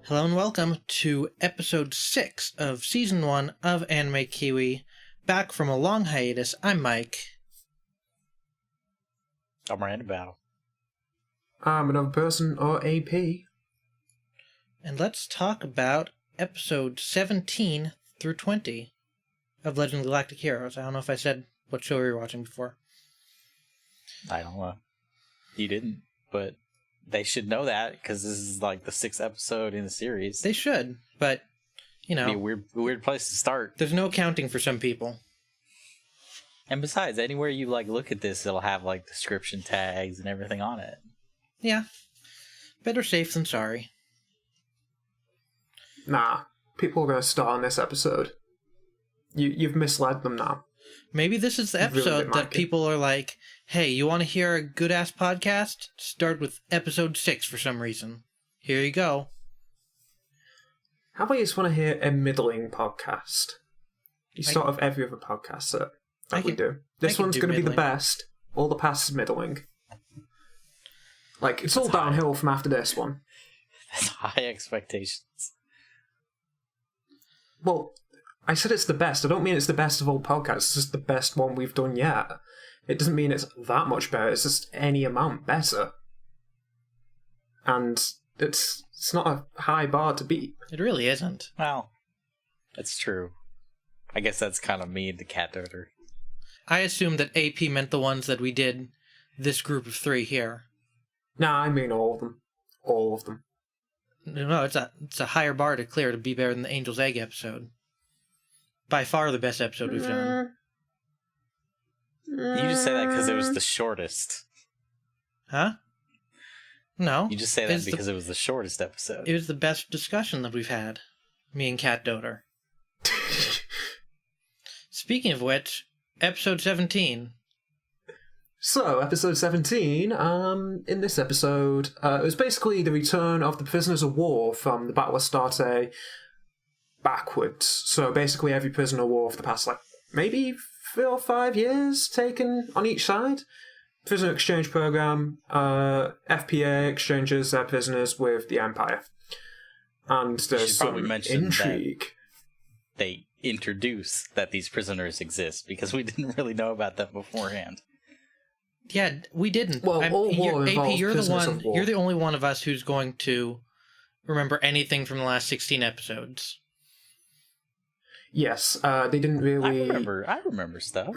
Hello and welcome to episode 6 of season 1 of Anime Kiwi. Back from a long hiatus, I'm Mike. I'm Random Battle. I'm another person, or AP. And let's talk about episode 17 through 20 of Legend of Galactic Heroes. I don't know if I said what show we were watching before. I don't know. You didn't, but they should know that because this is like the 6th episode in the series. They should, but, you know. It'd be a weird place to start. There's no accounting for some people. And besides, anywhere you look at this, it'll have description tags and everything on it. Yeah. Better safe than sorry. Nah, people are going to start on this episode. You've misled them now. Maybe this is the episode that people are like, hey, you want to hear a good-ass podcast? Start with episode 6 for some reason. Here you go. How about you just want to hear a middling podcast? You start with every other podcast that we do. This one's going to be the best. All the past is middling. It's all downhill from after this one. That's high expectations. Well, I said it's the best. I don't mean it's the best of all podcasts. It's just the best one we've done yet. It doesn't mean it's that much better. It's just any amount better. And it's not a high bar to beat. It really isn't. Well, that's true. I guess that's kind of me, the cat doter. I assumed that AP meant the ones that we did this group of 3 here. Nah, I mean all of them. All of them. No, it's a higher bar to clear to be better than the Angel's Egg episode. By far the best episode we've done. You just say that because it was the shortest. Huh? No. You just say that because it was the shortest episode. It was the best discussion that we've had. Me and Cat Doter. Speaking of which, episode 17. So, episode 17, in this episode, it was basically the return of the prisoners of war from the Battle of Astarte backwards. So basically every prisoner of war for the past, maybe 4 or 5 years taken on each side. Prisoner exchange program, FPA exchanges their prisoners with the Empire. And there's some intrigue. They introduce that these prisoners exist, because we didn't really know about them beforehand. Yeah, we didn't. Well, all war involves AP, you're the prisoners one. of war. You're the only one of us who's going to remember anything from the last 16 episodes. Yes, they didn't really. I remember stuff.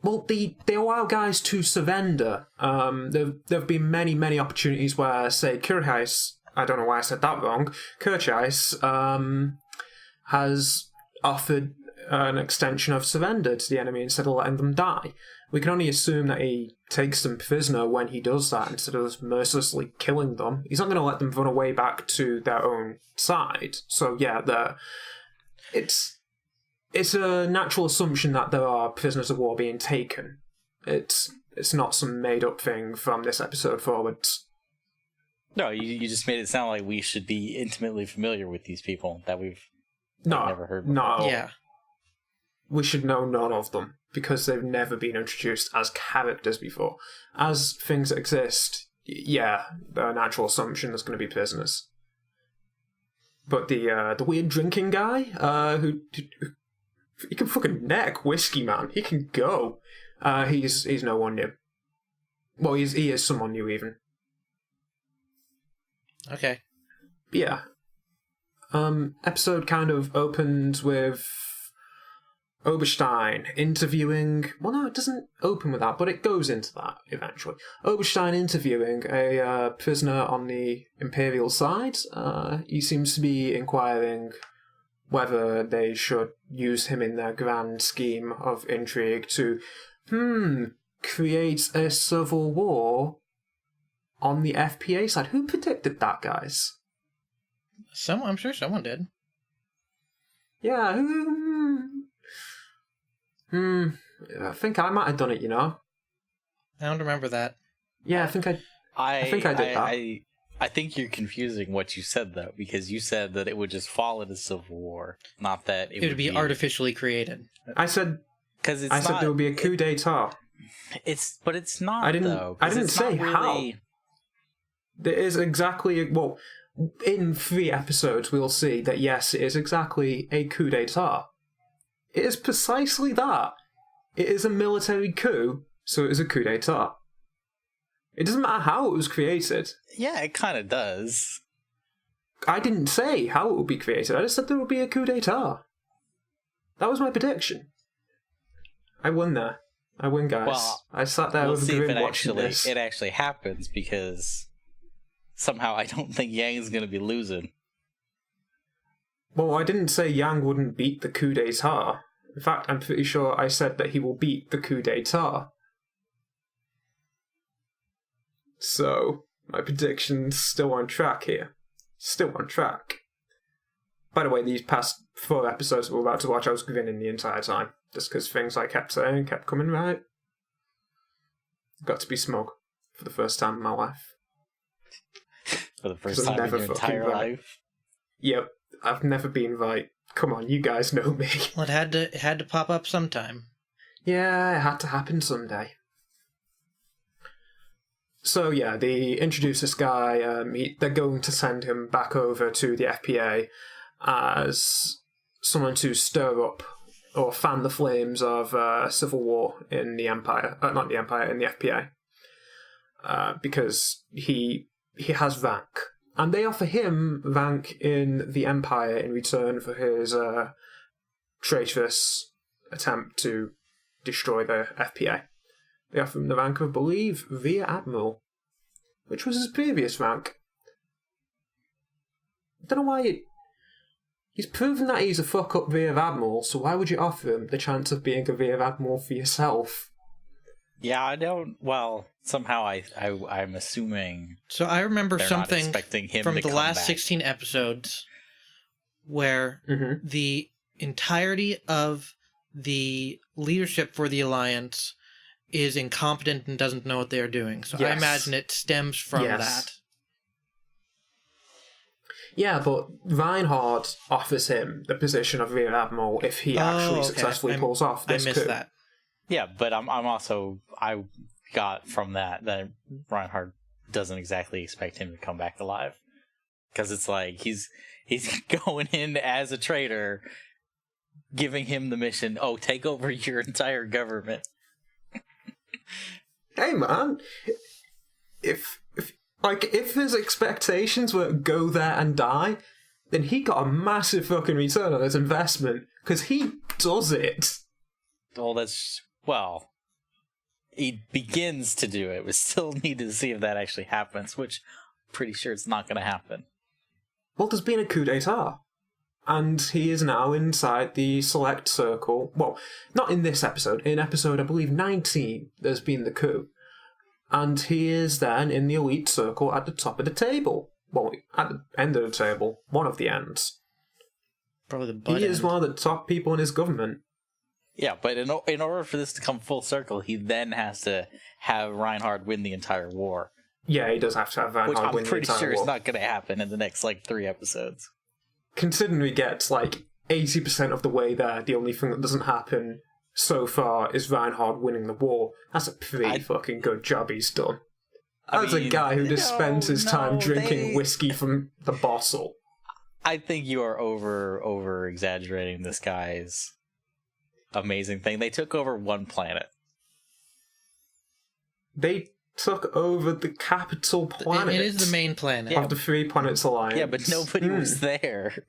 Well, they allow guys to surrender. There have been many opportunities where, say, Kirchheis, I don't know why I said that wrong, Kirchheis has offered an extension of surrender to the enemy instead of letting them die. We can only assume that he takes them prisoner when he does that instead of just mercilessly killing them. He's not going to let them run away back to their own side. So yeah, it's a natural assumption that there are prisoners of war being taken. It's not some made-up thing from this episode forwards. No, you just made it sound like we should be intimately familiar with these people that we've never heard before. No. Yeah. We should know none of them, because they've never been introduced as characters before. As things that exist, yeah, the natural assumption there's going to be prisoners. But the weird drinking guy, who he can fucking neck whiskey, man. He can go. He's no one new. Well, he is someone new even. Okay. But yeah. Episode kind of opens with Oberstein interviewing... Well, no, it doesn't open with that, but it goes into that eventually. Oberstein interviewing a prisoner on the Imperial side. He seems to be inquiring whether they should use him in their grand scheme of intrigue to, create a civil war on the FPA side. Who predicted that, guys? I'm sure someone did. Yeah, I think I might have done it, you know? I don't remember that. Yeah, I think I did that. I think you're confusing what you said, though, because you said that it would just fall into civil war, not that it would be artificially created. I said there would be a coup d'état. But it's not. I didn't say how. There is exactly in 3 episodes, we'll see that yes, it is exactly a coup d'etat. It is precisely that. It is a military coup, so it is a coup d'etat. It doesn't matter how it was created. Yeah, it kind of does. I didn't say how it would be created. I just said there would be a coup d'etat. That was my prediction. I won there. I win, guys. Well, I sat there with a grin watching this. It actually happens, because somehow I don't think Yang's going to be losing. Well, I didn't say Yang wouldn't beat the coup d'etat. In fact, I'm pretty sure I said that he will beat the coup d'etat. So, my prediction's still on track here. Still on track. By the way, these past 4 episodes that we're about to watch, I was grinning the entire time. Just because things I kept saying kept coming right. Got to be smug for the first time in my life. For the first time in your entire life? Yep, I've never been right. Come on, you guys know me. Well, it had to pop up sometime. Yeah, it had to happen someday. So yeah, they introduce this guy. They're going to send him back over to the FPA as someone to stir up or fan the flames of civil war in the Empire. Not the Empire, in the FPA. Because he has rank. And they offer him rank in the Empire in return for his traitorous attempt to destroy the FPA. They offer him the rank of, I believe, Rear Admiral, which was his previous rank. I don't know why he's proven that he's a fuck-up Rear Admiral, so why would you offer him the chance of being a Rear Admiral for yourself? Yeah, I don't... Well, somehow I'm assuming... So I remember something from the last back. 16 episodes where the entirety of the leadership for the Alliance is incompetent and doesn't know what they are doing. So I imagine it stems from that. Yeah, but Reinhard offers him the position of Rear Admiral if he actually successfully pulls off this coup. I missed that. Yeah, but I got from that Reinhard doesn't exactly expect him to come back alive. Because it's like, he's going in as a traitor, giving him the mission, take over your entire government. Hey man, if his expectations were go there and die, then he got a massive fucking return on his investment, because he does it. He begins to do it. We still need to see if that actually happens, which I'm pretty sure it's not going to happen. Well, there's been a coup d'etat. And he is now inside the select circle. Well, not in this episode. In episode, I believe, 19, there's been the coup. And he is then in the elite circle at the top of the table. Well, at the end of the table. One of the ends. Probably the butt He end. is one of the top people in his government. Yeah, but in order for this to come full circle, he then has to have Reinhard win the entire war. Yeah, he does have to have Reinhard win the entire war. Which I'm pretty sure is not going to happen in the next, 3 episodes. Considering we get 80% of the way there, the only thing that doesn't happen so far is Reinhard winning the war. That's a pretty fucking good job he's done. As a guy who just spends his time drinking whiskey from the bottle. I think you are over exaggerating this guy's amazing thing. They took over one planet. They took over the capital planet. It is the main planet. Of the 3 Planets Alliance. Yeah, but nobody was there.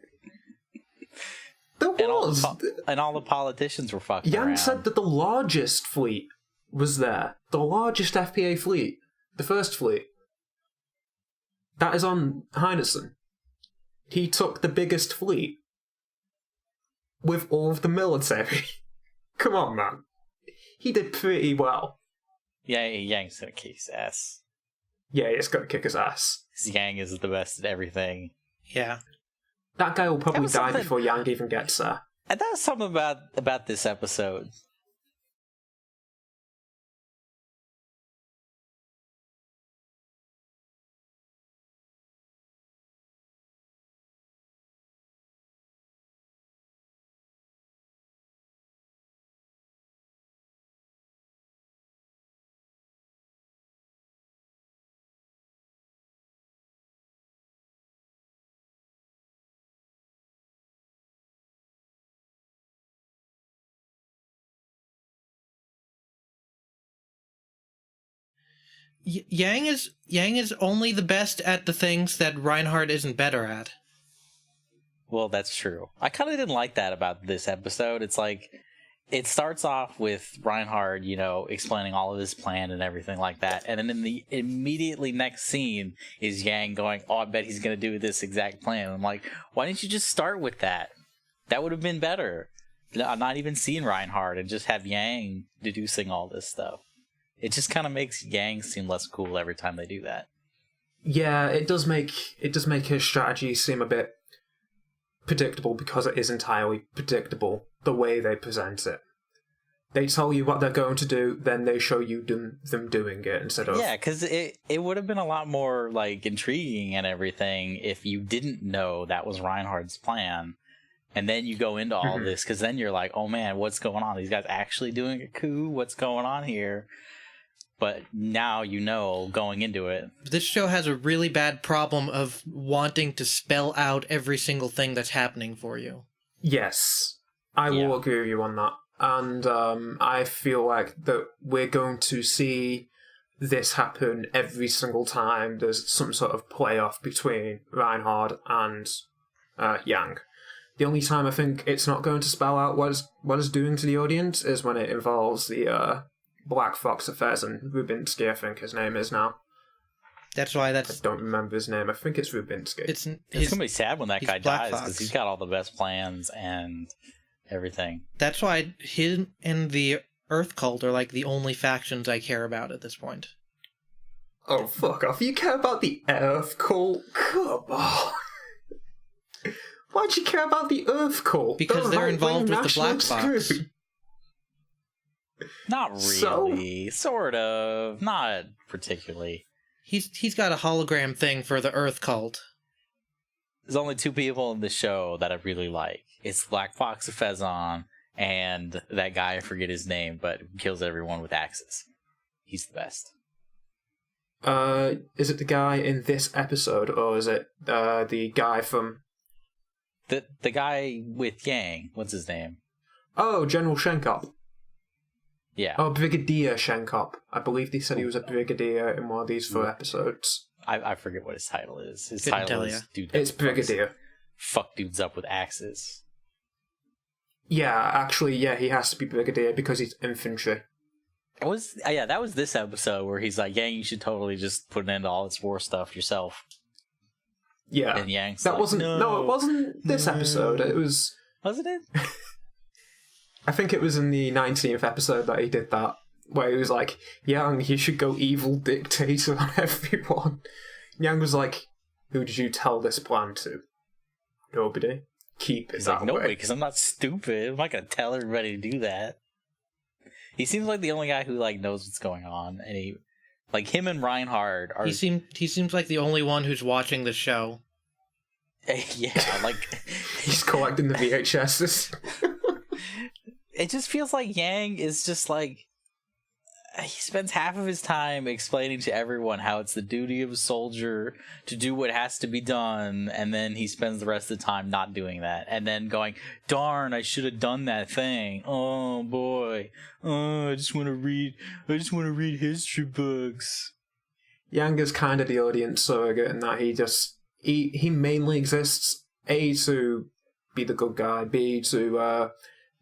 There was. And all the politicians were fucking Yang around. said that the largest fleet was there. The largest FPA fleet. The first fleet. That is on Heinesen. He took the biggest fleet. With all of the military. Come on, man. He did pretty well. Yeah, Yang's gonna kick his ass. Yeah, he's gonna kick his ass. Yang is the best at everything. Yeah. That guy will probably die before Yang even gets there. And that's something about this episode. Yang is only the best at the things that Reinhardt isn't better at. Well, that's true. I kind of didn't like that about this episode. It's like, it starts off with Reinhardt, explaining all of his plan and everything like that. And then in the immediately next scene is Yang going, oh, I bet he's going to do this exact plan. I'm like, why didn't you just start with that? That would have been better. I'm not even seeing Reinhardt and just have Yang deducing all this stuff. It just kind of makes Yang seem less cool every time they do that. Yeah, it does make his strategy seem a bit predictable because it is entirely predictable the way they present it. They tell you what they're going to do, then they show you them doing it instead of... Yeah, because it would have been a lot more like intriguing and everything if you didn't know that was Reinhardt's plan. And then you go into all this, because then you're like, oh man, what's going on? These guys actually doing a coup? What's going on here? But now going into it. This show has a really bad problem of wanting to spell out every single thing that's happening for you. Yes, I will agree with you on that. And I feel like that we're going to see this happen every single time there's some sort of playoff between Reinhardt and Yang. The only time I think it's not going to spell out what it's doing to the audience is when it involves the Black Fox affairs and Rubinsky, I think his name is now. That's why I don't remember his name. I think it's Rubinsky. It's going to be sad when that guy dies, because he's got all the best plans and everything. That's why him and the Earth Cult are like the only factions I care about at this point. Oh, fuck off. You care about the Earth Cult? Come on. Why'd you care about the Earth Cult? Because they're involved with the Black Fox. Not really. Sort of. Not particularly. He's got a hologram thing for the Earth Cult. There's only two people in the show that I really like. It's Black Fox of Fezon and that guy, I forget his name, but kills everyone with axes. He's the best. Is it the guy in this episode, or is it the guy from... The guy with Yang, what's his name? Oh, General Shenkop. Yeah. Oh, Brigadier Shenkop. I believe they said he was a brigadier in one of these 4 episodes. I forget what his title is. His Couldn't title tell is ya. dude. It's Brigadier. Fuck dudes up with axes. Yeah, actually, he has to be Brigadier because he's infantry. That was this episode where he's like, Yang, you should totally just put an end to all this war stuff yourself. Yeah. And Yang's that like, wasn't... No, it wasn't this episode. It was... Wasn't it? I think it was in the 19th episode that he did that, where he was like, Yang, you should go evil dictator on everyone. Yang was like, who did you tell this plan to? Nobody. Keep it He's that like, nobody, way. because I'm not stupid. I'm not going to tell everybody to do that. He seems like the only guy who knows what's going on, and him and Reinhardt are... He seems like the only one who's watching the show. Yeah, He's collecting the VHSs. It just feels like Yang is just he spends half of his time explaining to everyone how it's the duty of a soldier to do what has to be done, and then he spends the rest of the time not doing that, and then going, darn, I should have done that thing. Oh boy. Oh, I just want to read history books. Yang is kind of the audience surrogate in that he mainly exists, A, to be the good guy, B, to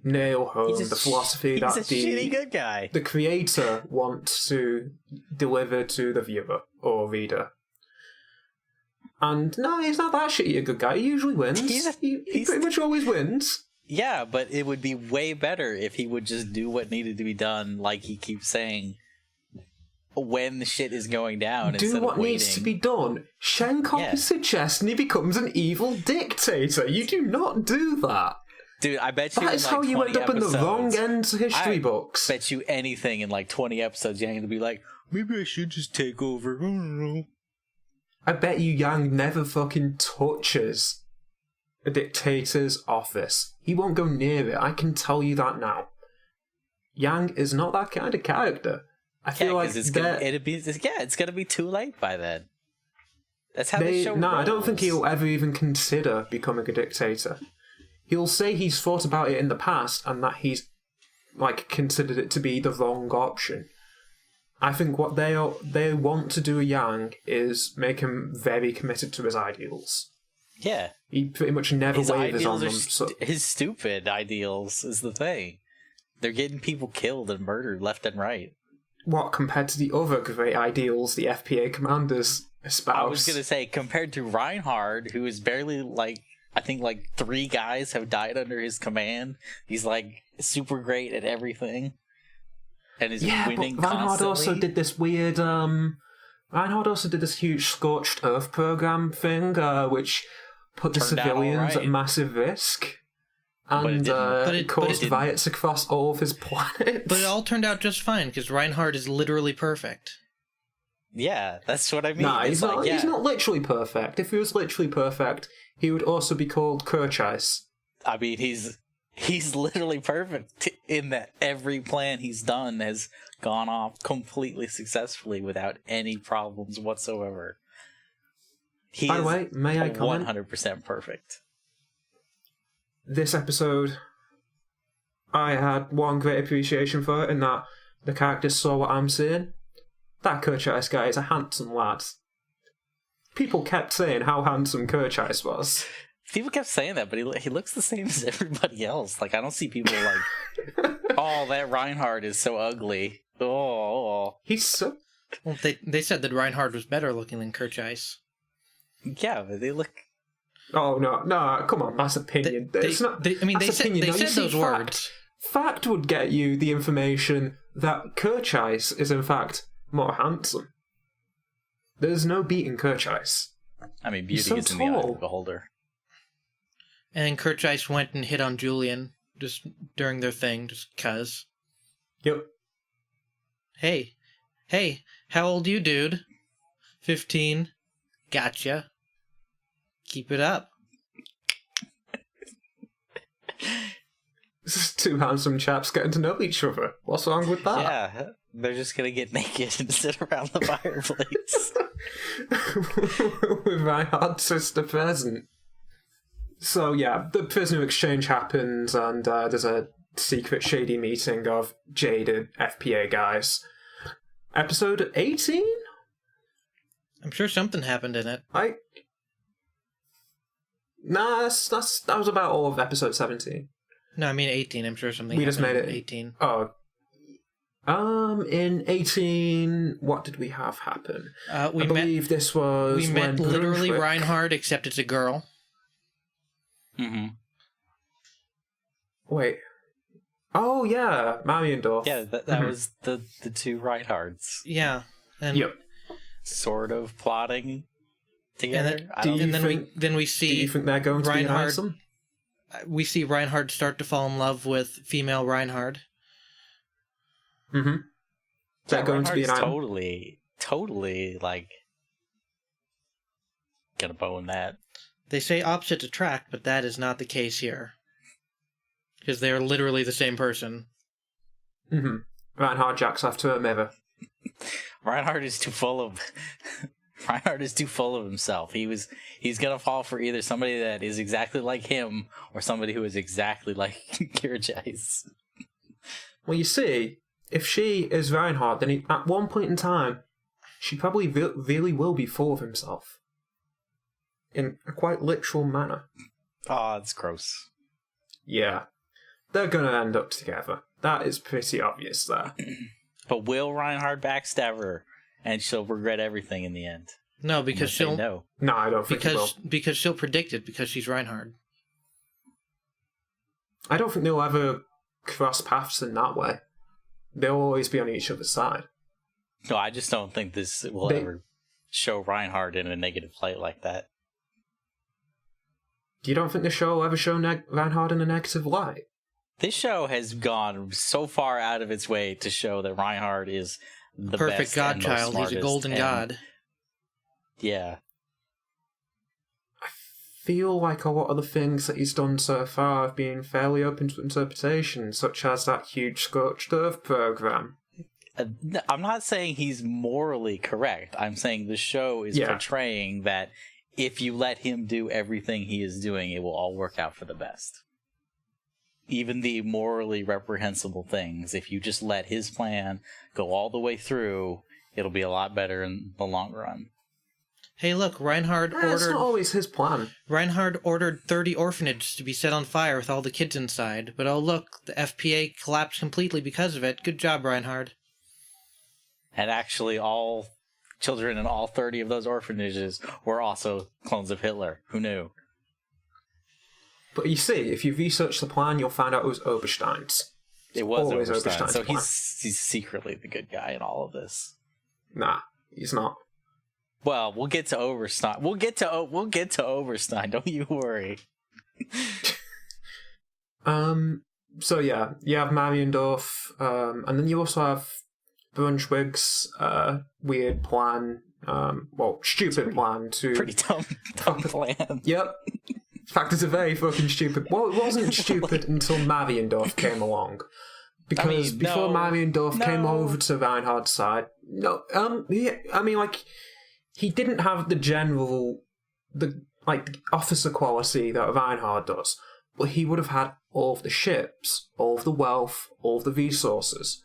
nail home the philosophy that shitty good guy. The creator wants to deliver to the viewer or reader. And no, he's not that shitty a good guy. He usually wins. He pretty much always wins. Yeah, but it would be way better if he would just do what needed to be done, like he keeps saying, when the shit is going down. Do what needs to be done. Shenkop is suggesting he becomes an evil dictator. You do not do that. Dude, I bet you that is how you end up in the wrong end of history books. I bet you anything in 20 episodes, Yang will be like, maybe I should just take over. I don't know. I bet you Yang never fucking touches a dictator's office. He won't go near it. I can tell you that now. Yang is not that kind of character. I feel like it's gonna be too late by then. That's how the show rolls. I don't think he'll ever even consider becoming a dictator. He'll say he's thought about it in the past and that he's considered it to be the wrong option. I think what they want to do with Yang is make him very committed to his ideals. Yeah. He pretty much never His wavers on ideals them. his stupid ideals is the thing. They're getting people killed and murdered left and right. What, compared to the other great ideals the FPA commanders espouse? I was going to say, compared to Reinhard, who is barely, like, I think, like, 3 guys have died under his command. He's, like, super great at everything. And is winning but Reinhard constantly. also did this weird, Reinhard also did this huge Scorched Earth program thing, which put the Turned out civilians all right. at massive risk. And But it caused didn't. riots across all of his planets. But it all turned out just fine, because Reinhard is literally perfect. Yeah, that's what I mean. Nah, It's he's not literally perfect. If he was literally perfect, he would also be called Kirchheis. I mean, he's literally perfect in that every plan he's done has gone off completely successfully without any problems whatsoever. By the way, may I comment? 100% perfect. This episode, I had one great appreciation for it in that the characters saw what I'm seeing. That Kirchheis guy is a handsome lad. People kept saying how handsome Kirchheis was. People kept saying that, but he looks the same as everybody else. Like, I don't see people like, oh, that Reinhard is so ugly. Oh. He's so... Well, they said that Reinhard was better looking than Kirchheis. Yeah, but they look... Oh, no, come on, that's opinion. They It's not, said those words. Fact would get you the information that Kirchheis is, in fact, more handsome. There's no beating Kirchheis. I mean, He's beauty so is in the eye of tall. the beholder. And then Kirchheis went and hit on Julian just during their thing, just 'cause. Yep. Hey, how old you, dude? 15. Gotcha. Keep it up. This is 2 handsome chaps getting to know each other. What's wrong with that? Yeah, they're just gonna get naked and sit around the fireplace. With Reinhard's sister present. So yeah, the prisoner exchange happens, and there's a secret shady meeting of jaded FPA guys. Episode 18? I'm sure something happened in it. Nah, that was about all of episode 17. No, I mean 18. I'm sure something We happened just made it in 18. Oh. In 18, what did we have happen? I believe this was We met when literally Brunswick- Reinhard, except it's a girl. Mm-hmm. Wait. Oh, yeah, Mariendorf. Yeah, that was the 2 Reinhards. Yeah. And, Yep. Sort of plotting together. then we Do see you think they're going to Reinhard- be handsome? we see Reinhard start to fall in love with female Reinhard. Mm-hmm. Is that going to be an Reinhard's item? totally, like, gonna bone that. They say opposites attract, but that is not the case here. Because they are literally the same person. Mm-hmm. Reinhard jacks after a mirror. Reinhard is too full of himself. He's gonna fall for either somebody that is exactly like him or somebody who is exactly like Kirchheis. Well, you see, if she is Reinhard, then at one point in time, she probably really will be full of himself. In a quite literal manner. Oh, it's gross. Yeah. They're gonna end up together. That is pretty obvious there. But will Reinhard backstab her and she'll regret everything in the end? No, because Say she'll no. No, I don't think he will. because she'll predict it because she's Reinhard. I don't think they'll ever cross paths in that way. They'll always be on each other's side. No, I just don't think this will ever show Reinhard in a negative light like that. You don't think the show will ever show Reinhard in a negative light? This show has gone so far out of its way to show that Reinhard is the Perfect best and most godchild. He's a smartest golden and- god. Yeah. I feel like a lot of the things that he's done so far have been fairly open to interpretation, such as that huge Scorched Earth program. I'm not saying he's morally correct. I'm saying the show is portraying that if you let him do everything he is doing, it will all work out for the best. even the morally reprehensible things, if you just let his plan go all the way through, it'll be a lot better in the long run. Hey, look, Reinhard ordered... It's not always his plan. Reinhard ordered 30 orphanages to be set on fire with all the kids inside. But oh look, the FPA collapsed completely because of it. Good job, Reinhard. And actually, all children in all 30 of those orphanages were also clones of Hitler. Who knew? But you see, if you research the plan, you'll find out it was Oberstein's. It was always Oberstein, so plan. he's secretly the good guy in all of this. Nah, he's not. Well, we'll get to Oberstein. We'll get to Oberstein. Don't you worry. So yeah, you have Mariendorf, and then you also have Brunswick's weird plan. Stupid plan to pretty dumb plan. Yep. In fact, it's a very fucking stupid... Well, it wasn't stupid until Mariendorf came along. Because before Mariendorf came over to Reinhardt's side... he didn't have the general... the officer quality that Reinhardt does. But he would have had all of the ships, all of the wealth, all of the resources.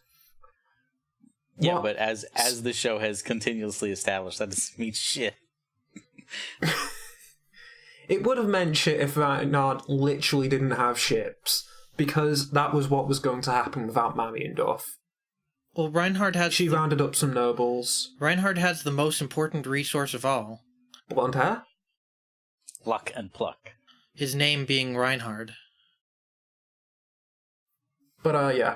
Yeah, but as the show has continuously established, that doesn't mean shit. It would have meant shit if Reinhard literally didn't have ships, because that was what was going to happen without Mariendorf. Well, Reinhard has... She rounded up some nobles. Reinhard has the most important resource of all. Blonde hair? Luck and pluck. His name being Reinhard. But, yeah.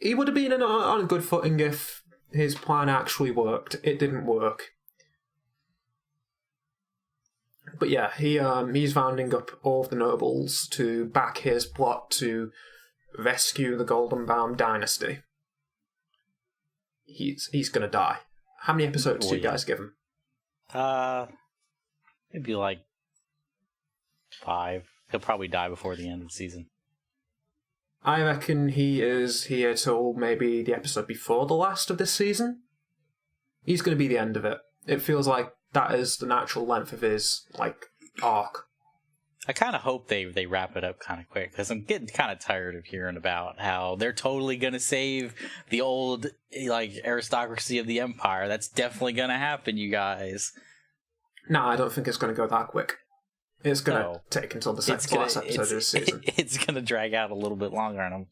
He would have been on a good footing if his plan actually worked. It didn't work. But yeah, he's rounding up all of the nobles to back his plot to rescue the Goldenbaum dynasty. He's gonna die. How many episodes do you guys give him? Maybe like 5. He'll probably die before the end of the season. I reckon he is here till maybe the episode before the last of this season. He's gonna be the end of it. It feels like that is the natural length of his, arc. I kind of hope they wrap it up kind of quick, because I'm getting kind of tired of hearing about how they're totally going to save the old, aristocracy of the Empire. That's definitely going to happen, you guys. No, I don't think it's going to go that quick. It's going to take until the last episode of this season. It's going to drag out a little bit longer on them.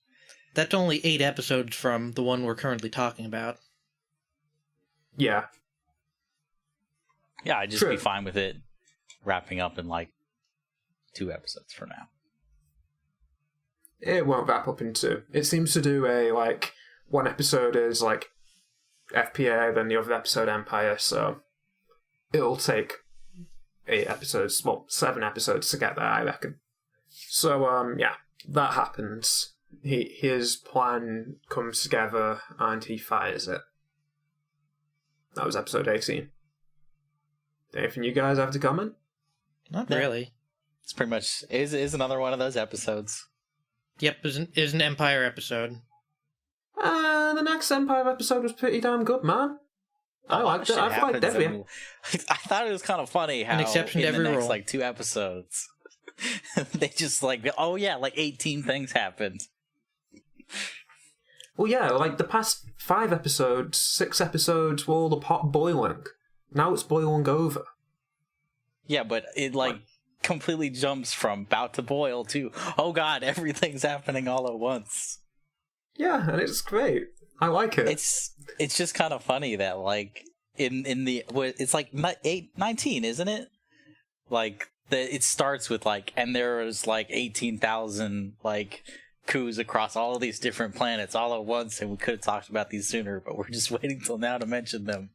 That's only 8 episodes from the one we're currently talking about. Yeah. Yeah, I'd just be fine with it wrapping up in 2 episodes for now. It won't wrap up in 2. It seems to do one episode is FPA, then the other episode Empire, so it'll take 8 episodes, 7 episodes to get there, I reckon. So, yeah, that happens. His plan comes together and he fires it. That was episode 18. Anything you guys have to comment? Not really. It's pretty much is another one of those episodes. Yep, is an Empire episode. The next Empire episode was pretty damn good, man. I liked it. I liked every. I thought it was kind of funny how an exception to every the next rule. 2 episodes, they just 18 things happened. Well, yeah, the past 5 episodes, 6 episodes were all the pot boiling. Now it's boiling over. Yeah, but it completely jumps from about to boil to, oh god, everything's happening all at once. Yeah, and it's great. I like it. It's just kind of funny that in the it's 19, isn't it? It starts with and there's 18,000 coups across all of these different planets all at once, and we could have talked about these sooner, but we're just waiting till now to mention them.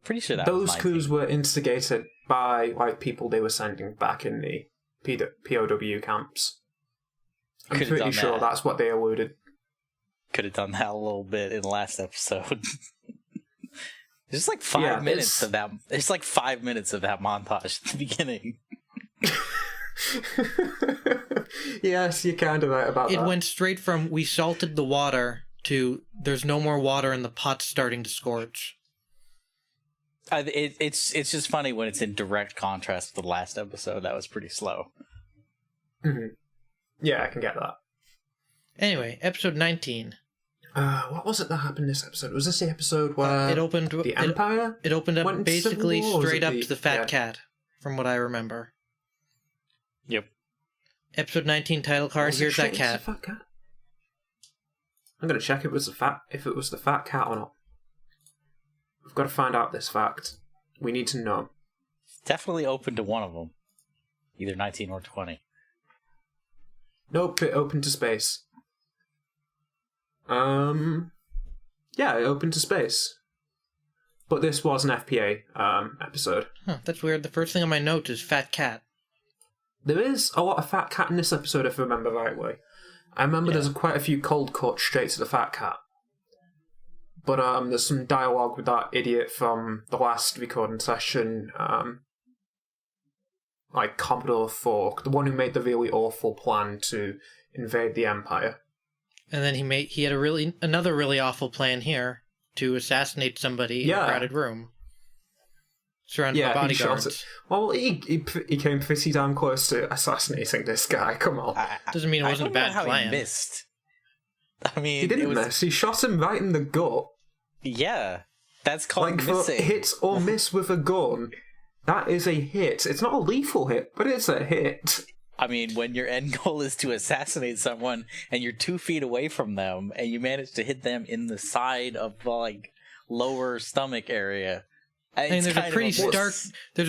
Pretty sure those coups were instigated by people they were sending back in the POW camps. I'm pretty sure that's what they alluded. Could have done that a little bit in the last episode. There's 5 minutes of that. There's 5 minutes of that montage at the beginning. Yes, you're kind of right about that. It went straight from we salted the water to there's no more water and the pot's starting to scorch. It's just funny when it's in direct contrast with the last episode. That was pretty slow. Mm-hmm. Yeah, I can get that. Anyway, episode 19. What was it that happened this episode? Was this the episode where It opened. the Empire? It opened up went into basically Civil War, or was straight it up to the fat cat, from what I remember. Yep. Episode 19 title card. Was it Here's that straight into cat. the fat cat? I'm gonna check if it was the fat cat or not. We've got to find out this fact. We need to know. Definitely open to one of them. Either 19 or 20. Nope, it opened to space. Yeah, it opened to space. But this was an FPA episode. Huh, that's weird. The first thing on my note is fat cat. There is a lot of fat cat in this episode, if I remember rightly. I remember there's quite a few cold cuts straight to the fat cat. But there's some dialogue with that idiot from the last recording session, like Commodore Fork, the one who made the really awful plan to invade the Empire. And then he had another really awful plan here to assassinate somebody in a crowded room, surrounded by bodyguards. He came pretty damn close to assassinating this guy. Come on, doesn't mean it wasn't a bad plan. He missed. I mean, he didn't miss. He shot him right in the gut. Yeah, that's called like missing. For hit or miss with a gun, that is a hit. It's not a lethal hit, but it's a hit. I mean, when your end goal is to assassinate someone and you're 2 feet away from them and you manage to hit them in the side of the, like, lower stomach area. And there's a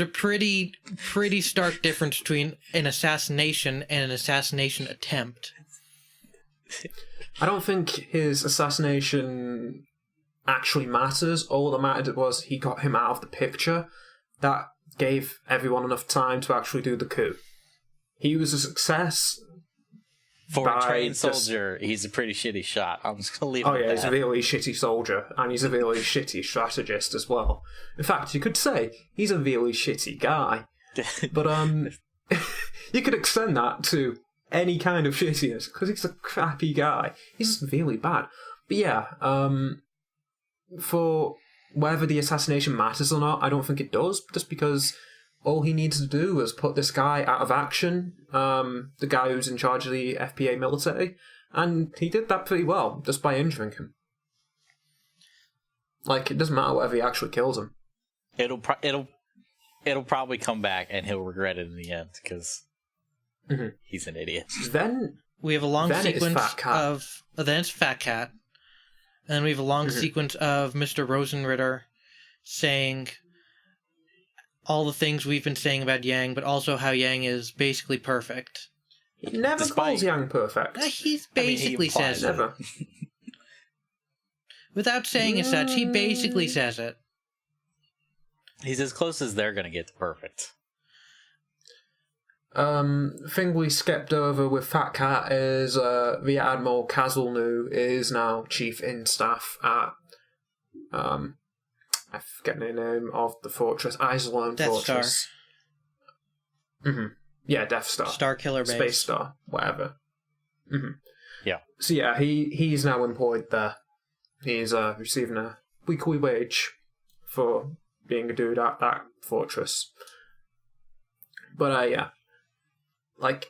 pretty stark difference between an assassination and an assassination attempt. I don't think his assassination actually matters. All that mattered was he got him out of the picture. That gave everyone enough time to actually do the coup. He was a success. For a trained soldier, he's a pretty shitty shot. I'm just going to leave it at that. Oh yeah, he's a really shitty soldier, and he's a really shitty strategist as well. In fact, you could say he's a really shitty guy. But you could extend that to any kind of shittiness, because he's a crappy guy. He's just really bad. But yeah, for whether the assassination matters or not, I don't think it does, just because all he needs to do was put this guy out of action, the guy who's in charge of the FPA military, and he did that pretty well, just by injuring him. Like, it doesn't matter whether he actually kills him. It'll probably come back, and he'll regret it in the end, because he's an idiot. Then we have a long sequence of... then it's Fat Cat. And then we have a long sequence of Mr. Rosenritter saying all the things we've been saying about Yang, but also how Yang is basically perfect. He never calls Yang perfect. He basically says it. Never. Without saying as such, he basically says it. He's as close as they're going to get to perfect. Thing we skipped over with Fat Cat is Rear Admiral Kazulnu is now Chief in Staff at I forget the name of the fortress. Isolone Fortress. Star. Yeah, Death Star. Star Killer Base. Space Star, whatever. Yeah. So yeah, he's now employed there. He's receiving a weekly wage for being a dude at that fortress. But yeah. Like,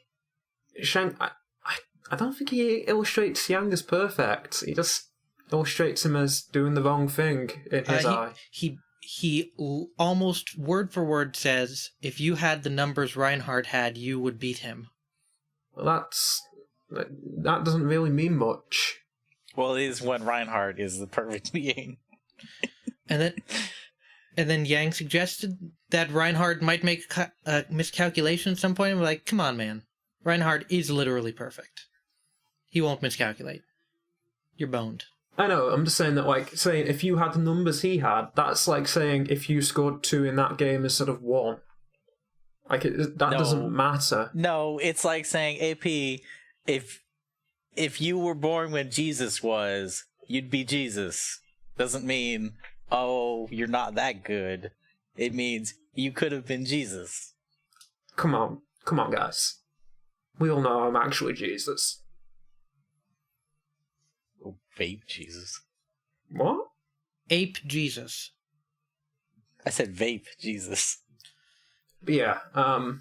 Shang, I don't think he illustrates Yang as perfect. He just illustrates him as doing the wrong thing in his eye. He almost word for word says, if you had the numbers Reinhardt had, you would beat him. Well, that doesn't really mean much. Well, it is when Reinhardt is the perfect being. And then Yang suggested that Reinhardt might make a miscalculation at some point. And we're like, come on, man. Reinhardt is literally perfect. He won't miscalculate. You're boned. I know, I'm just saying that, like, saying if you had the numbers he had, that's like saying if you scored 2 in that game instead of 1. Like, doesn't matter. No, it's like saying, AP, if you were born when Jesus was, you'd be Jesus. Doesn't mean, oh, you're not that good. It means you could have been Jesus. Come on, guys. We all know I'm actually Jesus. Oh, vape Jesus. What? Ape Jesus. I said vape Jesus. But yeah, I'm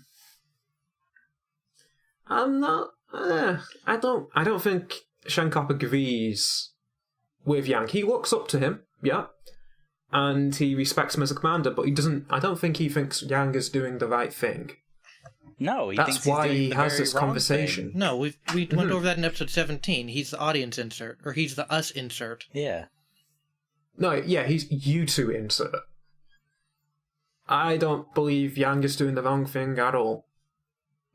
not I don't think Shankop agrees with Yang. He looks up to him, yeah, and he respects him as a commander, but I don't think he thinks Yang is doing the right thing. No, that's why he has this conversation. Thing. No, we went over that in episode 17. He's the audience insert, or he's the us insert. Yeah. No, yeah, he's you two insert. I don't believe Yang is doing the wrong thing at all.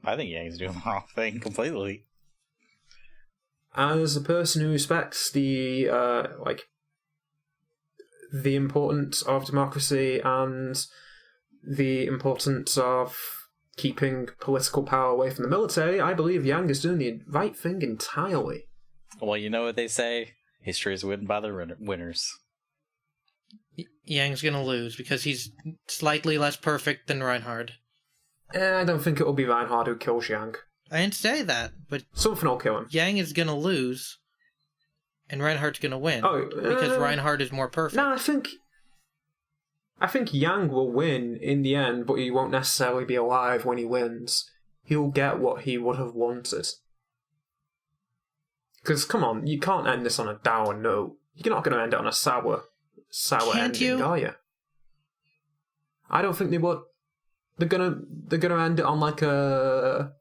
I think Yang is doing the wrong thing completely. As a person who respects the importance of democracy and the importance of keeping political power away from the military, I believe Yang is doing the right thing entirely. Well, you know what they say? History is written by the winners. Yang's gonna lose because he's slightly less perfect than Reinhard. I don't think it will be Reinhard who kills Yang. I didn't say that, but something will kill him. Yang is gonna lose, and Reinhard's gonna win because Reinhard is more perfect. No, I think Yang will win in the end, but he won't necessarily be alive when he wins. He'll get what he would have wanted. Because, come on, you can't end this on a dour note. You're not going to end it on a sour ending, are you? I don't think they would. They're gonna end it on like a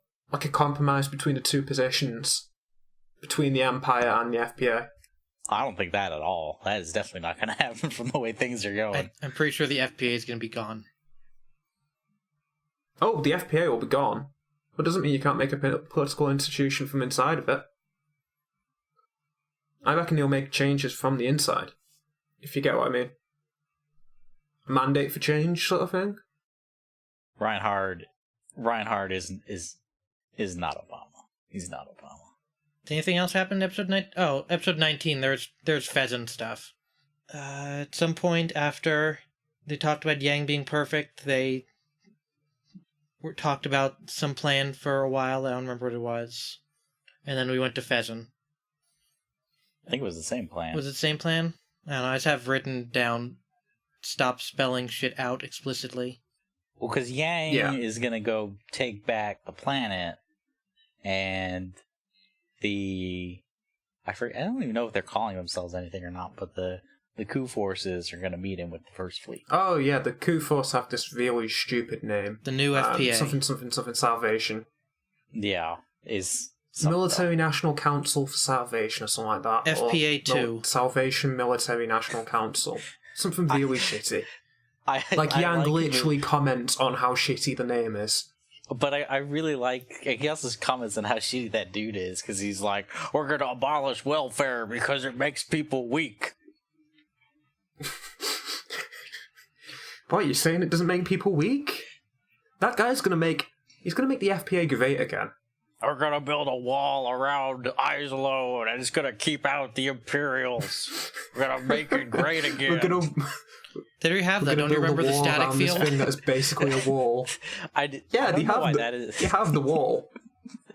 compromise between the two positions, between the Empire and the FPA. I don't think that at all. That is definitely not going to happen from the way things are going. I'm pretty sure the FPA is going to be gone. Oh, the FPA will be gone. But it doesn't mean you can't make a political institution from inside of it. I reckon he'll make changes from the inside, if you get what I mean. A mandate for change sort of thing. Reinhard is not Obama. He's not Obama. Anything else happen in episode 9? Oh, episode 19, there's pheasant stuff. At some point after they talked about Yang being perfect, they talked about some plan for a while. I don't remember what it was. And then we went to pheasant. I think it was the same plan. Was it the same plan? I don't know, I just have written down, stop spelling shit out explicitly. Well, because Yang is going to go take back the planet, and I don't even know if they're calling themselves anything or not, but the coup forces are going to meet him with the first fleet. Oh yeah, the coup force have this really stupid name. The new FPA. Something Salvation. Yeah, Military National Council for Salvation or something like that. FPA 2. Salvation Military National Council. Something really shitty. Yang literally comments on how shitty the name is. But I really like, he also comments on how shitty that dude is, because he's like, we're going to abolish welfare because it makes people weak. What, you're saying it doesn't make people weak? That guy's going to make the FPA great again. We're going to build a wall around Iserlohn, and it's going to keep out the Imperials. We're going to make it great again. Did we have that? Don't you remember the static field? This thing that is basically a wall. They have the wall.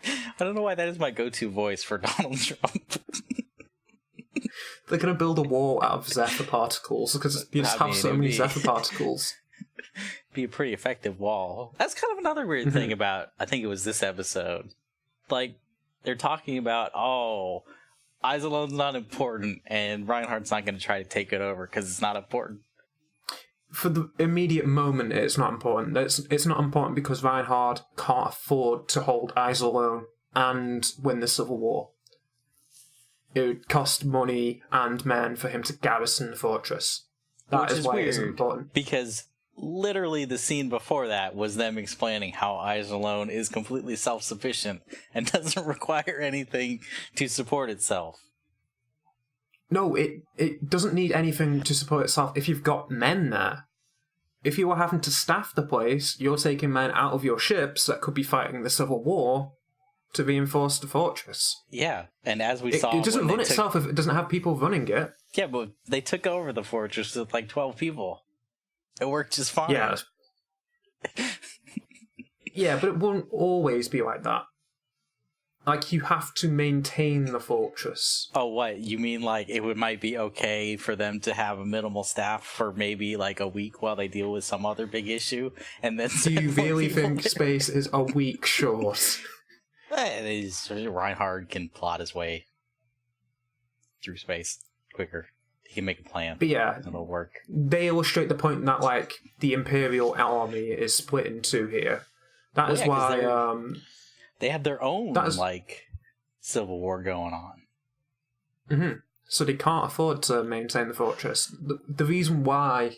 I don't know why that is my go-to voice for Donald Trump. They're going to build a wall out of Zephyr particles because you just have so many Zephyr particles. Be a pretty effective wall. That's kind of another weird thing about, I think it was this episode. Like, they're talking about, Iserlohn's not important, and Reinhardt's not going to try to take it over because it's not important. For the immediate moment, it's not important. It's not important because Reinhard can't afford to hold Iserlohn and win the Civil War. It would cost money and men for him to garrison the fortress. That is why it isn't important. Because literally the scene before that was them explaining how Iserlohn is completely self-sufficient and doesn't require anything to support itself. No, it doesn't need anything to support itself if you've got men there. If you are having to staff the place, you're taking men out of your ships that could be fighting the Civil War to reinforce the fortress. Yeah, and as we saw... It doesn't run itself if it doesn't have people running it. Yeah, but they took over the fortress with like 12 people. It worked just fine. Yeah. Yeah, but it won't always be like that. Like, you have to maintain the fortress. Oh, what? You mean, like, might be okay for them to have a minimal staff for maybe, like, a week while they deal with some other big issue, and then... Do you really think space is a week short? Reinhard can plot his way through space quicker. He can make a plan. But yeah, it'll work. They illustrate the point that like the Imperial army is split in two here. That is why they have their own like civil war going on. Mm-hmm. So they can't afford to maintain the fortress. The reason why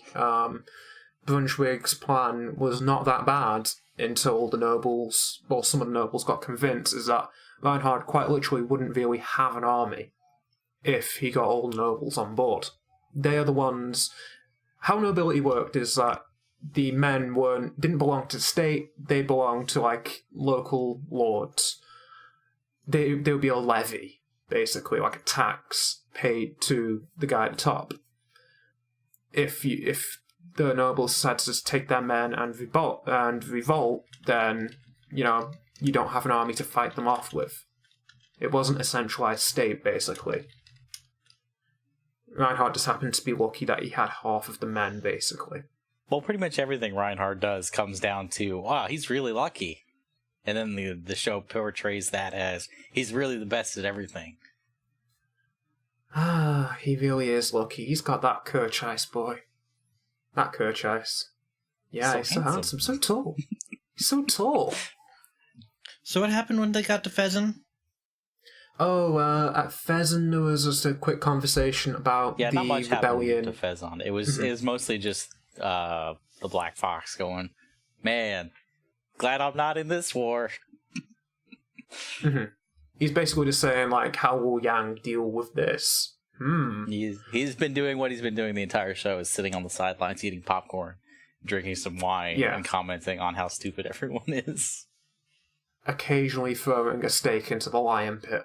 Brunswick's plan was not that bad until the nobles, or some of the nobles, got convinced is that Reinhard quite literally wouldn't really have an army if he got all the nobles on board. They are the ones... How nobility worked is that the men didn't belong to the state, they belonged to like local lords. There would be a levy, basically, like a tax paid to the guy at the top. If the nobles decide to just take their men and revolt, then you don't have an army to fight them off with. It wasn't a centralized state, basically. Reinhard just happened to be lucky that he had half of the men, basically. Well, pretty much everything Reinhard does comes down to, wow, he's really lucky. And then the show portrays that as, he's really the best at everything. Ah, he really is lucky. He's got that Kirchheis boy. That Kirchheis. Yeah, he's so handsome, so tall. He's so tall. So what happened when they got to Fezzen? Oh, at Fezzen there was just a quick conversation about the not much rebellion. To Fezzen. It was mostly just the Black Fox going, man, glad I'm not in this war. He's basically just saying, like, how will Yang deal with this? He's been doing what he's been doing the entire show, is sitting on the sidelines eating popcorn, drinking some wine, and commenting on how stupid everyone is. Occasionally throwing a stake into the lion pit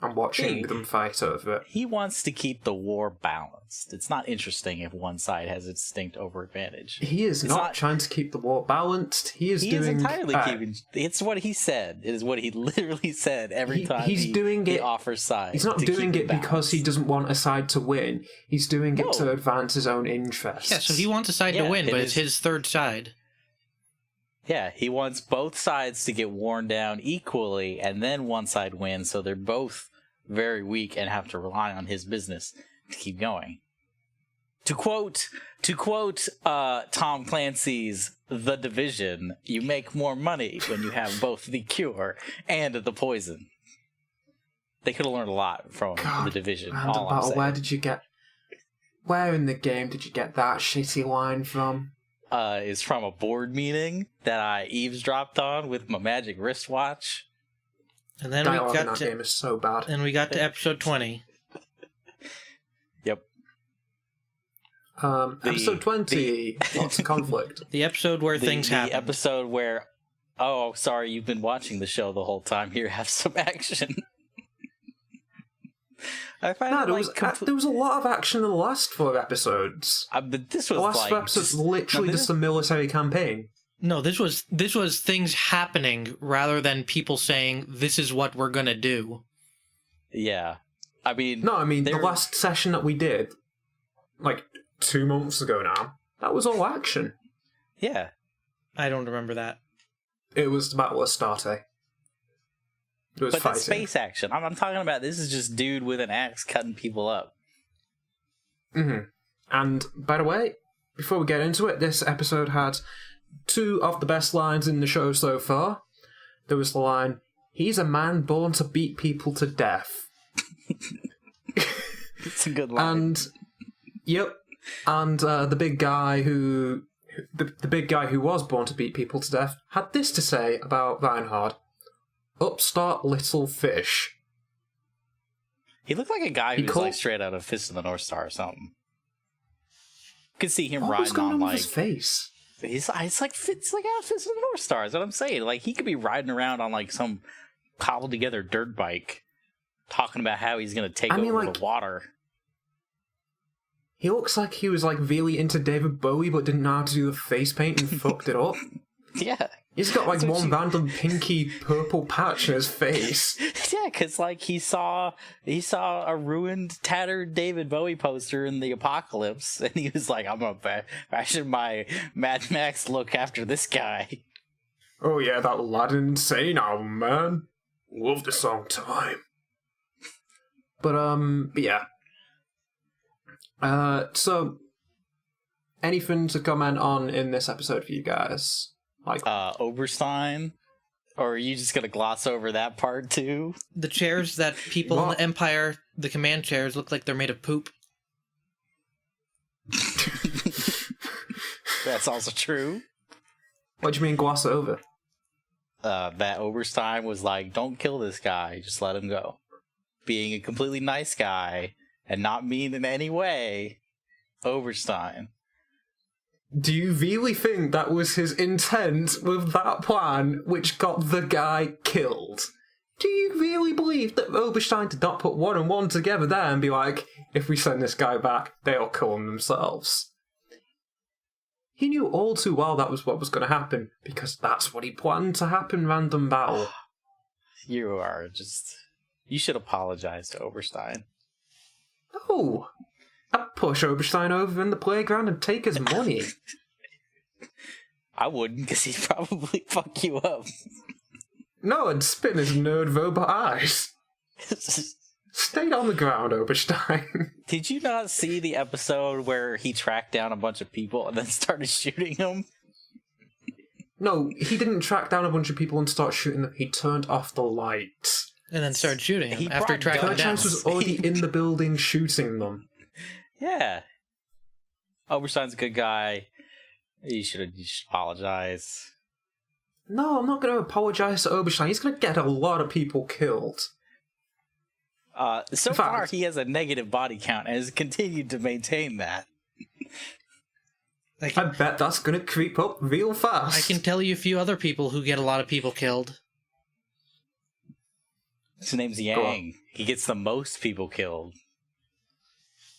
and watching them fight over it. He wants to keep the war balanced. It's not interesting if one side has a distinct over-advantage. He is not trying to keep the war balanced. He is entirely keeping... It's what he said. It is what he literally said every time he offers sides. He's not doing it because he doesn't want a side to win. He's doing it to advance his own interests. Yeah, so he wants a side to win, but it's his third side. Yeah, he wants both sides to get worn down equally, and then one side wins, so they're both very weak and have to rely on his business to keep going. To quote Tom Clancy's The Division, you make more money when you have both the cure and the poison. They could have learned a lot from The Division. Where in the game did you get that shitty line from? Is from a board meeting that I eavesdropped on with my magic wristwatch. And then Dialogue in that game is so bad. And we got to episode 20. Yep. Episode 20. Lots of conflict. The episode where things happen. The episode where, oh, sorry, you've been watching the show the whole time. Here, have some action. I find there was a lot of action in the last 4 episodes. But this was the last 4 episodes literally just a military campaign. No, this was things happening rather than people saying, this is what we're gonna do. Yeah. The last session that we did, like 2 months ago now, that was all action. Yeah. I don't remember that. It was the Battle of Astarte. It was fighting. That's space action. I'm talking about, this is just dude with an axe cutting people up. And, by the way, before we get into it, this episode had 2 of the best lines in the show so far. There was the line, "He's a man born to beat people to death." It's a good line. And the big guy who was born to beat people to death had this to say about Reinhard: "Upstart little fish." He looked like a guy who's like straight out of Fist of the North Star or something. You could see him riding on like his face. It's like out of Fist of the North Star, is what I'm saying. Like, he could be riding around on like some cobbled together dirt bike, talking about how he's gonna take over the water. He looks like he was like really into David Bowie, but didn't know how to do the face paint and fucked it up. Yeah. He's got like one random pinky purple patch in his face. Yeah, because like he saw a ruined, tattered David Bowie poster in the apocalypse, and he was like, "I'm gonna fashion my Mad Max look after this guy." Oh yeah, that Aladdin Insane album, man. Love the song Time. But yeah. So, anything to comment on in this episode for you guys? Like, Oberstein? Or are you just gonna gloss over that part too? The chairs that people in the Empire, the command chairs, look like they're made of poop. That's also true. What do you mean gloss over? That Oberstein was like, don't kill this guy, just let him go. Being a completely nice guy and not mean in any way. Oberstein. Do you really think that was his intent with that plan, which got the guy killed? Do you really believe that Oberstein did not put one and one together there and be like, if we send this guy back, they'll kill him themselves? He knew all too well that was what was going to happen, because that's what he planned to happen, random battle. You are just... You should apologize to Oberstein. No! I'd push Oberstein over in the playground and take his money. I wouldn't, because he'd probably fuck you up. No, I'd spin his nerd robot eyes. Stay on the ground, Oberstein. Did you not see the episode where he tracked down a bunch of people and then started shooting them? No, he didn't track down a bunch of people and start shooting them. He turned off the lights. And then started shooting them after he tracked them down. Kerchise was already in the building shooting them. Yeah. Oberstein's a good guy. You should apologize. No, I'm not going to apologize to Oberstein. He's going to get a lot of people killed. So far, he has a negative body count and has continued to maintain that. I bet that's going to creep up real fast. I can tell you a few other people who get a lot of people killed. His name's Yang. He gets the most people killed.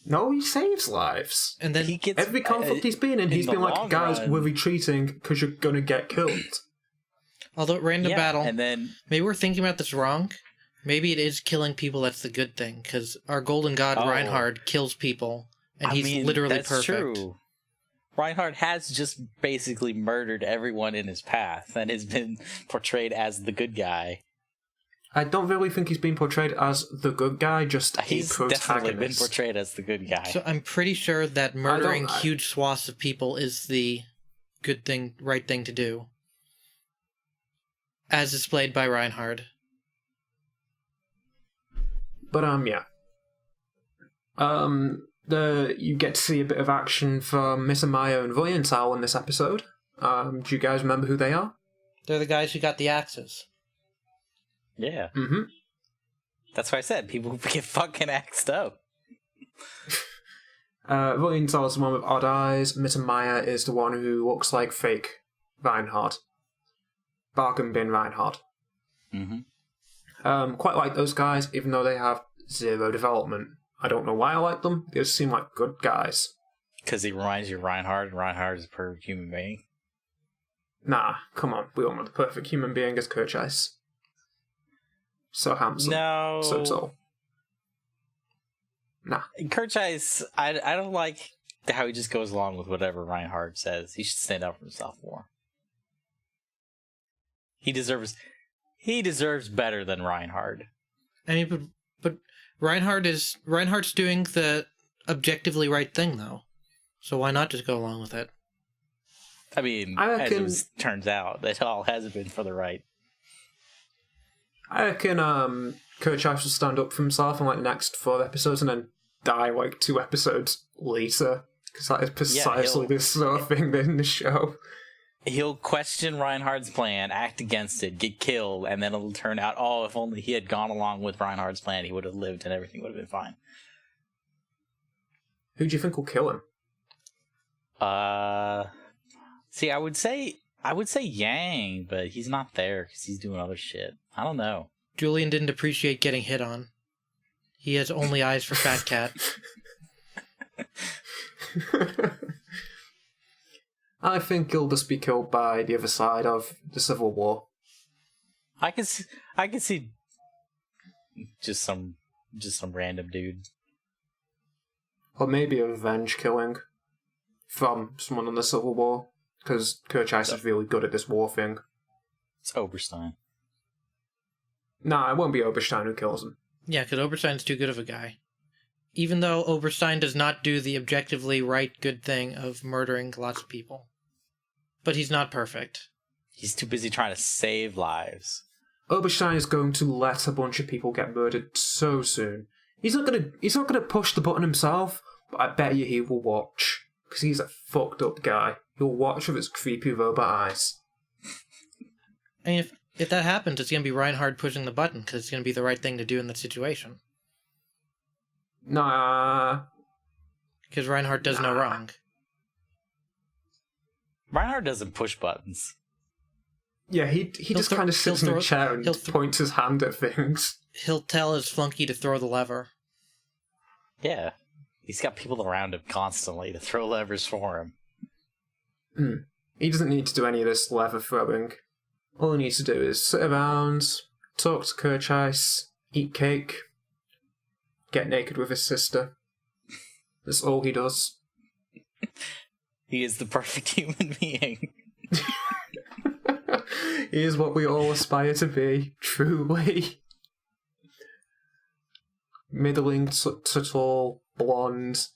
No, he saves lives. And then he gets every conflict he's been in, he's been like, guys, we're retreating because you're going to get killed. Although at random battle, and then maybe we're thinking about this wrong. Maybe it is killing people that's the good thing, because our golden god Reinhard kills people, and he's literally that's perfect. True. Reinhard has just basically murdered everyone in his path and has been portrayed as the good guy. I don't really think he's been portrayed as the good guy, just he's a protagonist. Definitely been portrayed as the good guy. So I'm pretty sure that murdering huge swaths of people is the good thing, right thing to do. As displayed by Reinhard. But, yeah. You get to see a bit of action from Miss Amaya and Voyental in this episode. Do you guys remember who they are? They're the guys who got the axes. Yeah. Mm-hmm. That's why I said people get fucking axed up. Voyental is the one with odd eyes. Miss Amaya is the one who looks like fake Reinhard. Bargain bin Reinhard. Mm-hmm. Quite like those guys, even though they have zero development. I don't know why I like them. They just seem like good guys. Because he reminds you of Reinhard, and Reinhard is a perfect human being. Nah, come on. We all know the perfect human being is Kerchise. So handsome. No. So tall. Nah. Kerchise, I don't like how he just goes along with whatever Reinhard says. He should stand up for himself more. He deserves better than Reinhard. I mean, but Reinhard's doing the objectively right thing, though. So why not just go along with it? I mean, as it turns out, it all hasn't been for the right. I reckon Kerchise will stand up for himself in like the next 4 episodes and then die like 2 episodes later. Because that is precisely this sort of thing in the show. He'll question Reinhard's plan, act against it, get killed, and then it'll turn out, oh, if only he had gone along with Reinhard's plan, he would have lived and everything would have been fine. Who do you think will kill him? See, I would say Yang, but he's not there because he's doing other shit. I don't know. Julian didn't appreciate getting hit on. He has only eyes for Fat Cat. I think he'll just be killed by the other side of the Civil War. I can see just some random dude. Or maybe a revenge killing from someone in the Civil War, because Kerchise is really good at this war thing. It's Oberstein. Nah, it won't be Oberstein who kills him. Yeah, because Oberstein's too good of a guy. Even though Oberstein does not do the objectively right good thing of murdering lots of people. But he's not perfect. He's too busy trying to save lives. Oberstein is going to let a bunch of people get murdered so soon. He's not gonna push the button himself, but I bet you he will watch. Because he's a fucked up guy. He'll watch with his creepy robot eyes. I mean, if that happens, it's going to be Reinhard pushing the button, because it's going to be the right thing to do in that situation. Nah. Because Reinhard does no wrong. Reinhard doesn't push buttons. Yeah, he just kind of sits in a chair and points his hand at things. He'll tell his flunky to throw the lever. Yeah. He's got people around him constantly to throw levers for him. He doesn't need to do any of this lever throwing. All he needs to do is sit around, talk to Kirchheis, eat cake, get naked with his sister. That's all he does. He is the perfect human being. He is what we all aspire to be, truly. Middling to tall, blonde,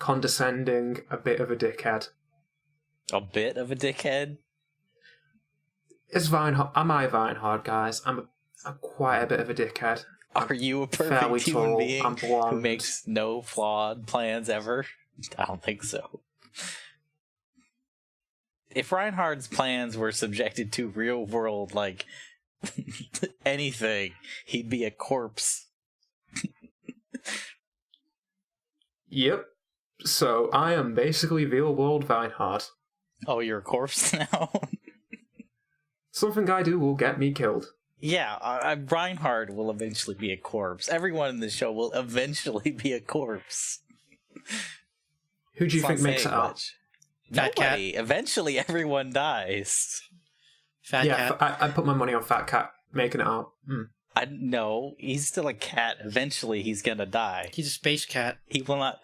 condescending, a bit of a dickhead. A bit of a dickhead? It's Reinhard. Am I Reinhard, guys? I'm quite a bit of a dickhead. Are you a perfect human being I'm blonde. who makes no flawed plans ever? I don't think so. If Reinhard's plans were subjected to real world, like, anything, he'd be a corpse. Yep. So I am basically real world Reinhard. Oh, you're a corpse now? Something I do will get me killed. Yeah, Reinhard will eventually be a corpse. Everyone in the show will eventually be a corpse. Who do you think makes it up? Fat Cat. Nobody. Eventually, everyone dies. Fat Cat. I put my money on Fat Cat making it out. No, he's still a cat. Eventually, he's gonna die. He's a space cat. He will not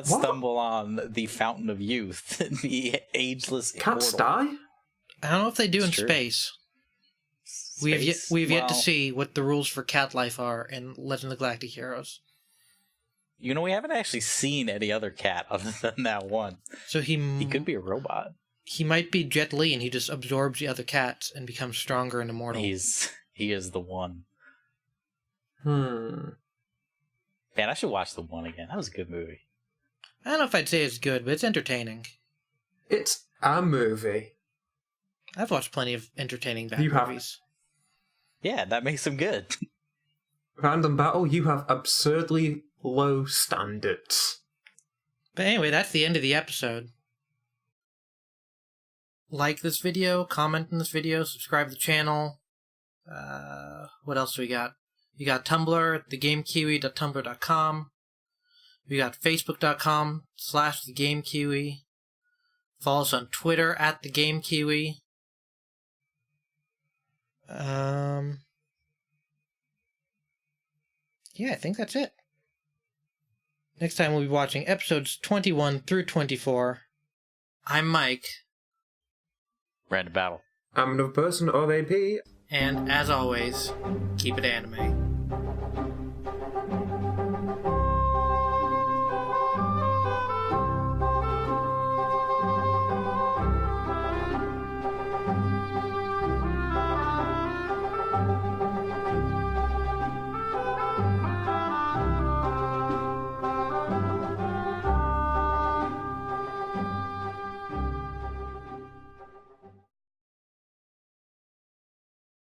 stumble on the fountain of youth and be ageless. Cats immortal. die? I don't know if they do It's in true. space. We've yet to see what the rules for cat life are in Legend of the Galactic Heroes. You know, we haven't actually seen any other cat other than that one. So He could be a robot. He might be Jet Li, and he just absorbs the other cats and becomes stronger and immortal. He is the one. Hmm. Man, I should watch the one again. That was a good movie. I don't know if I'd say it's good, but it's entertaining. It's a movie. I've watched plenty of entertaining bad You have. movies. Yeah, that makes him good. Random Battle, you have absurdly low standards. But anyway, that's the end of the episode. Like this video, comment on this video, subscribe to the channel. What else do we got? You got Tumblr, thegamekiwi.tumblr.com. We got facebook.com/thegamekiwi. Follow us on Twitter @thegamekiwi. Yeah, I think that's it. Next time we'll be watching episodes 21 through 24. I'm Mike. Random Battle. I'm another person of AP. And as always, keep it anime.